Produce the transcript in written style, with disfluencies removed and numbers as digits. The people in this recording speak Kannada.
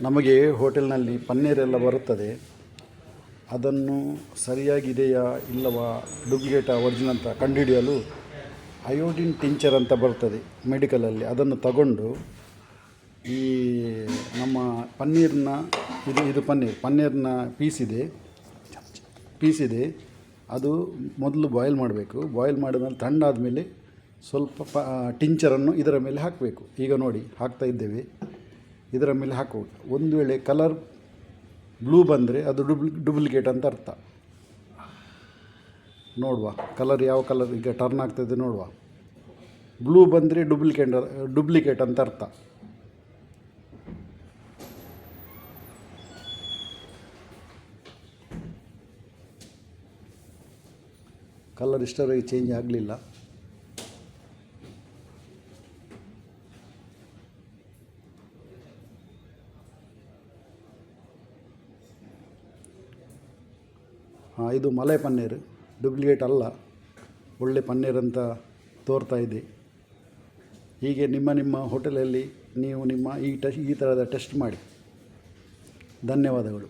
ನಮಗೆ ಹೋಟೆಲ್ನಲ್ಲಿ ಪನ್ನೀರೆಲ್ಲ ಬರುತ್ತದೆ. ಅದನ್ನು ಸರಿಯಾಗಿದೆಯಾ ಇಲ್ಲವಾ ಡೂಪ್ಲಿಕೇಟಾ ಒರಿಜಿನಲ್ ಅಂತ ಕಂಡುಹಿಡಿಯಲು ಅಯೋಡಿನ್ ಟಿಂಚರ್ ಅಂತ ಬರ್ತದೆ ಮೆಡಿಕಲಲ್ಲಿ. ಅದನ್ನು ತಗೊಂಡು ಈ ನಮ್ಮ ಪನ್ನೀರ್ನ ಇದು ಪನ್ನೀರ್ನ ಪೀಸಿದೆ ಅದು ಮೊದಲು ಬಾಯ್ಲ್ ಮಾಡಬೇಕು. ಬಾಯ್ಲ್ ಮಾಡಿದ್ಮೇಲೆ ತಣ್ಣಾದ ಮೇಲೆ ಸ್ವಲ್ಪ ಟಿಂಚರನ್ನು ಇದರ ಮೇಲೆ ಹಾಕಬೇಕು. ಈಗ ನೋಡಿ ಹಾಕ್ತಾ ಇದ್ದೇವೆ. ಇದರ ಮೇಲೆ ಹಾಕುವುದು. ಒಂದು ವೇಳೆ ಕಲರ್ ಬ್ಲೂ ಬಂದರೆ ಅದು ಡೂಪ್ಲಿಕೇಟ್ ಅಂತ ಅರ್ಥ. ನೋಡುವ ಕಲರ್ ಯಾವ ಕಲರ್ ಈಗ ಟರ್ನ್ ಆಗ್ತಾಯಿದೆ ನೋಡುವ. ಬ್ಲೂ ಬಂದರೆ ಡೂಪ್ಲಿಕೇಟ್ ಅಂತ ಅರ್ಥ. ಕಲರ್ ಇಷ್ಟರವರೆಗೆ ಚೇಂಜ್ ಆಗಲಿಲ್ಲ. ಇದು ಮಲೈ ಪನ್ನೀರ್, ಡೂಪ್ಲಿಕೇಟ್ ಅಲ್ಲ, ಒಳ್ಳೆ ಪನ್ನೀರ್ ಅಂತ ತೋರ್ತಾ ಇದೆ. ಹೀಗೆ ನಿಮ್ಮ ಹೋಟೆಲಲ್ಲಿ ನೀವು ಈ ಥರದ ಟೆಸ್ಟ್ ಮಾಡಿ. ಧನ್ಯವಾದಗಳು.